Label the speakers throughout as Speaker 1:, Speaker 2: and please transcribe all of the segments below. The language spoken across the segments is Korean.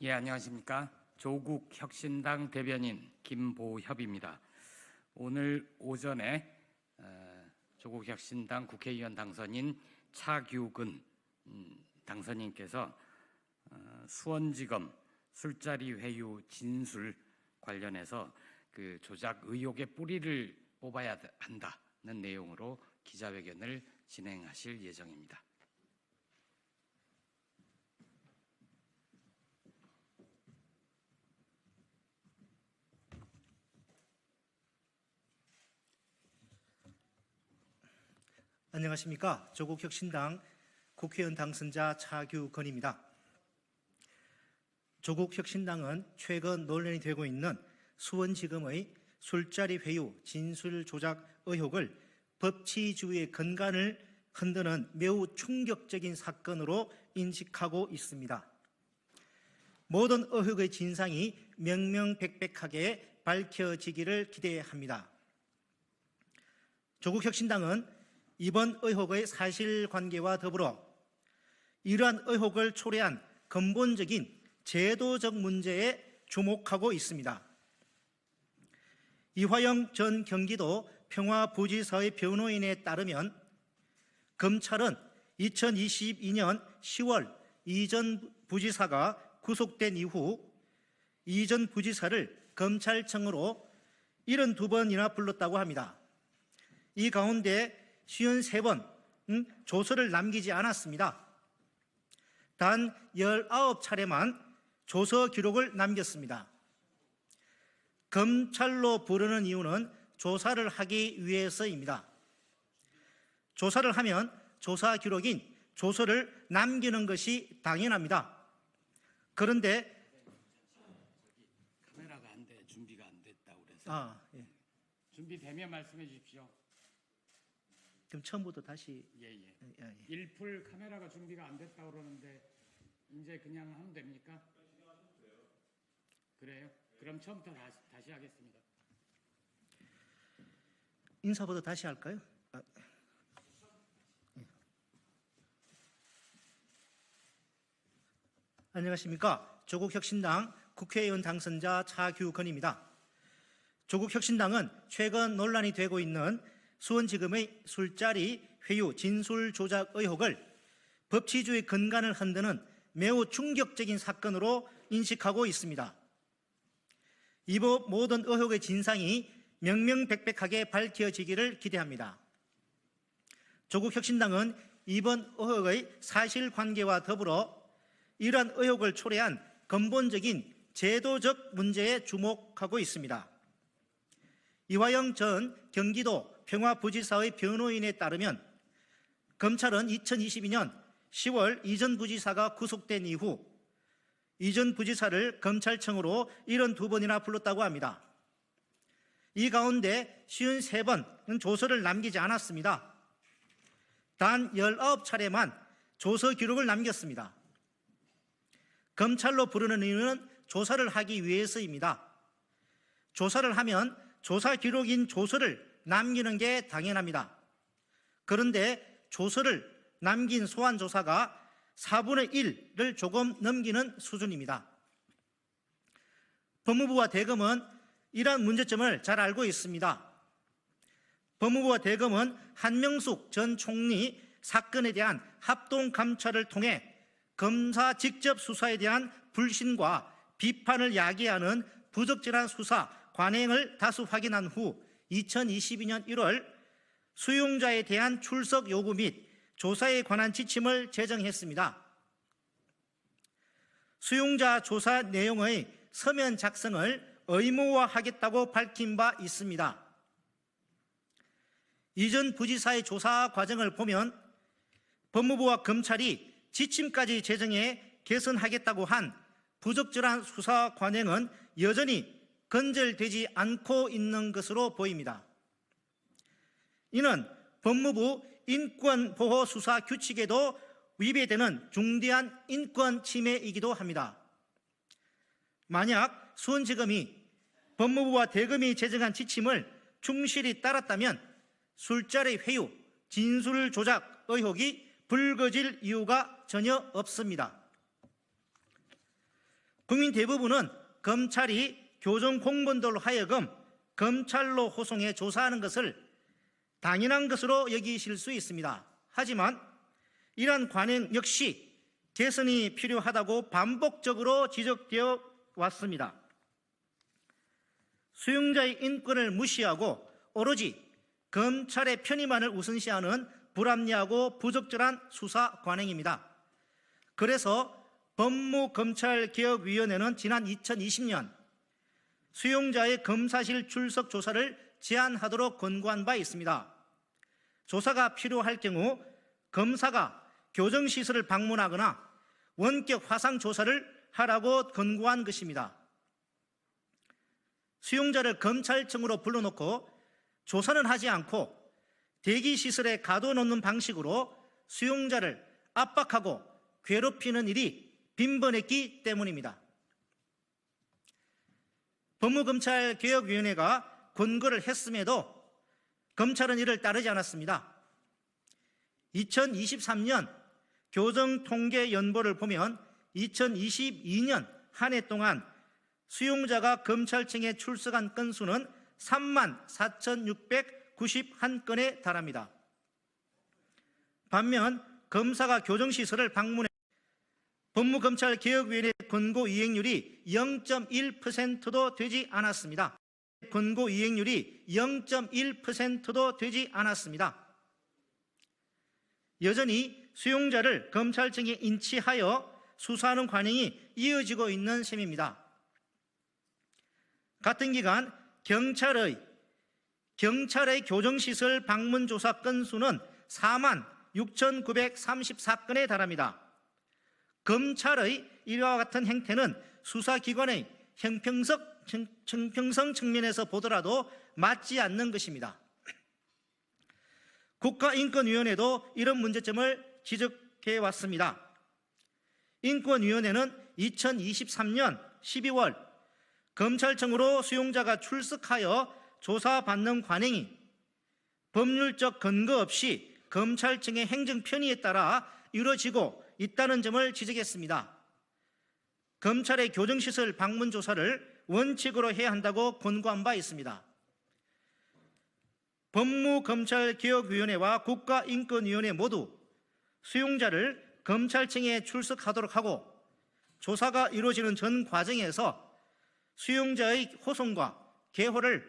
Speaker 1: 예, 안녕하십니까. 조국 혁신당 대변인 김보협입니다. 오늘 오전에 조국 혁신당 국회의원 당선인 차규근 당선인께서 수원지검 술자리 회유 진술 관련해서 그 조작 의혹의 뿌리를 뽑아야 한다는 내용으로 기자회견을 진행하실 예정입니다.
Speaker 2: 안녕하십니까. 조국혁신당 국회의원 당선자 차규근입니다. 조국혁신당은 최근 논란이 되고 있는 수원지검의 술자리 회유 진술 조작 의혹을 법치주의의 근간을 흔드는 매우 충격적인 사건으로 인식하고 있습니다. 모든 의혹의 진상이 명명백백하게 밝혀지기를 기대합니다. 조국혁신당은 이번 의혹의 사실관계와 더불어 이러한 의혹을 초래한 근본적인 제도적 문제에 주목하고 있습니다. 이화영 전 경기도 평화부지사의 변호인에 따르면 검찰은 2022년 10월 이 전 부지사가 구속된 이후 이 전 부지사를 검찰청으로 72번이나 불렀다고 합니다. 이 가운데 53번 조서를 남기지 않았습니다. 단 19차례만 조서 기록을 남겼습니다. 검찰로 부르는 이유는 조사를 하기 위해서입니다. 조사를 하면 조사 기록인 조서를 남기는 것이 당연합니다. 그런데
Speaker 1: 카메라가 안 돼, 준비가 안 됐다고 그래서
Speaker 2: 예.
Speaker 1: 준비되면 말씀해 주십시오.
Speaker 2: 그럼 처음부터 다시
Speaker 1: 예. 1풀 카메라가 준비가 안 됐다고 그러는데 이제 그냥 하면 됩니까? 그래요? 그럼 처음부터 다시 하겠습니다.
Speaker 2: 인사부터 다시 할까요? 안녕하십니까. 조국혁신당 국회의원 당선자 차규근입니다. 조국혁신당은 최근 논란이 되고 있는 수원지검의 술자리 회유 진술 조작 의혹을 법치주의 근간을 흔드는 매우 충격적인 사건으로 인식하고 있습니다. 이 모든 의혹의 진상이 명명백백하게 밝혀지기를 기대합니다. 조국혁신당은 이번 의혹의 사실관계와 더불어 이러한 의혹을 초래한 근본적인 제도적 문제에 주목하고 있습니다. 이화영 전 경기도 평화부지사의 변호인에 따르면 검찰은 2022년 10월 이 전 부지사가 구속된 이후 이 전 부지사를 검찰청으로 72번이나 불렀다고 합니다. 이 가운데 53번 조서를 남기지 않았습니다. 단 19차례만 조서 기록을 남겼습니다. 검찰로 부르는 이유는 조사를 하기 위해서입니다. 조사를 하면 조사 기록인 조서를 남기는 게 당연합니다. 그런데 조서를 남긴 소환조사가 4분의 1을 조금 넘기는 수준입니다. 법무부와 대검은 이러한 문제점을 잘 알고 있습니다. 법무부와 대검은 한명숙 전 총리 사건에 대한 합동감찰을 통해 검사 직접 수사에 대한 불신과 비판을 야기하는 부적절한 수사 관행을 다수 확인한 후 2022년 1월 수용자에 대한 출석 요구 및 조사에 관한 지침을 제정했습니다. 수용자 조사 내용의 서면 작성을 의무화하겠다고 밝힌 바 있습니다. 이 전 부지사의 조사 과정을 보면 법무부와 검찰이 지침까지 제정해 개선하겠다고 한 부적절한 수사 관행은 여전히 건절되지 않고 있는 것으로 보입니다. 이는 법무부 인권보호수사 규칙에도 위배되는 중대한 인권 침해이기도 합니다. 만약 수원지검이 법무부와 대검이 제정한 지침을 충실히 따랐다면 술자리 회유, 진술 조작 의혹이 불거질 이유가 전혀 없습니다. 국민 대부분은 검찰이 교정 공무원들로 하여금 검찰로 호송해 조사하는 것을 당연한 것으로 여기실 수 있습니다. 하지만 이러한 관행 역시 개선이 필요하다고 반복적으로 지적되어 왔습니다. 수용자의 인권을 무시하고 오로지 검찰의 편의만을 우선시하는 불합리하고 부적절한 수사 관행입니다. 그래서 법무검찰개혁위원회는 지난 2020년 수용자의 검사실 출석 조사를 제한하도록 권고한 바 있습니다. 조사가 필요할 경우 검사가 교정시설을 방문하거나 원격 화상 조사를 하라고 권고한 것입니다. 수용자를 검찰청으로 불러놓고 조사는 하지 않고 대기시설에 가둬놓는 방식으로 수용자를 압박하고 괴롭히는 일이 빈번했기 때문입니다. 법무검찰개혁위원회가 권고를 했음에도 검찰은 이를 따르지 않았습니다. 2023년 교정통계연보를 보면 2022년 한 해 동안 수용자가 검찰청에 출석한 건수는 34,691건에 달합니다. 반면 검사가 교정시설을 방문해 법무검찰개혁위원회 권고 이행률이 0.1%도 되지 않았습니다. 권고 이행률이 0.1%도 되지 않았습니다. 여전히 수용자를 검찰청에 인치하여 수사하는 관행이 이어지고 있는 셈입니다. 같은 기간 경찰의 교정시설 방문조사 건수는 46,934건에 달합니다. 검찰의 이와 같은 행태는 수사기관의 형평성 측면에서 보더라도 맞지 않는 것입니다. 국가인권위원회도 이런 문제점을 지적해 왔습니다. 인권위원회는 2023년 12월 검찰청으로 수용자가 출석하여 조사받는 관행이 법률적 근거 없이 검찰청의 행정편의에 따라 이루어지고 있다는 점을 지적했습니다. 검찰의 교정시설 방문 조사를 원칙으로 해야 한다고 권고한 바 있습니다. 법무검찰개혁위원회와 국가인권위원회 모두 수용자를 검찰청에 출석하도록 하고 조사가 이루어지는 전 과정에서 수용자의 호송과 개호를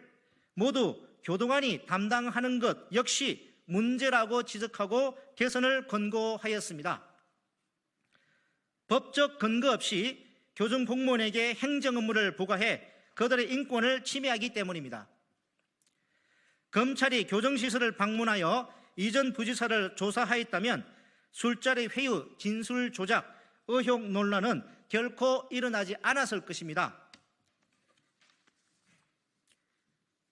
Speaker 2: 모두 교도관이 담당하는 것 역시 문제라고 지적하고 개선을 권고하였습니다. 법적 근거 없이 교정 공무원에게 행정 업무를 부과해 그들의 인권을 침해하기 때문입니다. 검찰이 교정시설을 방문하여 이전 부지사를 조사하였다면 술자리 회유, 진술 조작, 의혹 논란은 결코 일어나지 않았을 것입니다.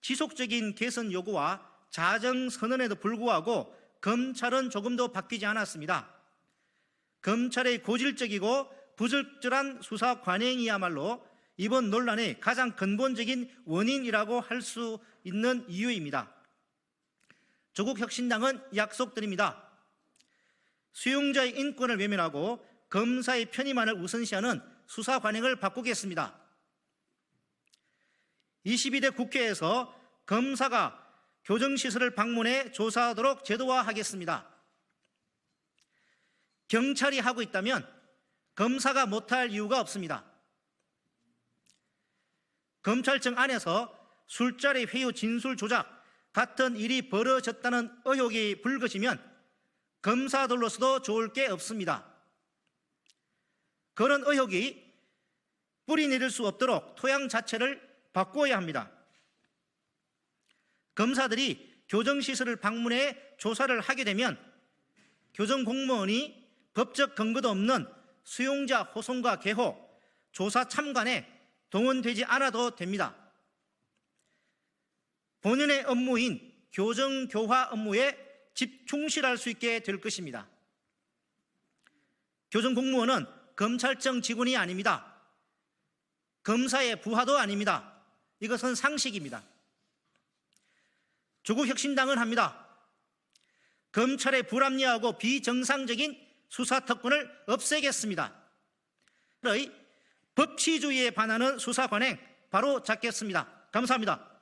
Speaker 2: 지속적인 개선 요구와 자정 선언에도 불구하고 검찰은 조금도 바뀌지 않았습니다. 검찰의 고질적이고 부적절한 수사 관행이야말로 이번 논란의 가장 근본적인 원인이라고 할 수 있는 이유입니다. 조국혁신당은 약속드립니다. 수용자의 인권을 외면하고 검사의 편의만을 우선시하는 수사 관행을 바꾸겠습니다. 22대 국회에서 검사가 교정시설을 방문해 조사하도록 제도화하겠습니다. 경찰이 하고 있다면 검사가 못할 이유가 없습니다. 검찰청 안에서 술자리 회유, 진술 조작 같은 일이 벌어졌다는 의혹이 불거지면 검사들로서도 좋을 게 없습니다. 그런 의혹이 뿌리내릴 수 없도록 토양 자체를 바꿔야 합니다. 검사들이 교정시설을 방문해 조사를 하게 되면 교정공무원이 법적 근거도 없는 수용자 호송과 개호, 조사 참관에 동원되지 않아도 됩니다. 본연의 업무인 교정교화 업무에 충실할 수 있게 될 것입니다. 교정공무원은 검찰청 직원이 아닙니다. 검사의 부하도 아닙니다. 이것은 상식입니다. 조국혁신당은 합니다. 검찰의 불합리하고 비정상적인 수사 특권을 없애겠습니다. 법치주의에 반하는 수사 관행 바로 잡겠습니다. 감사합니다.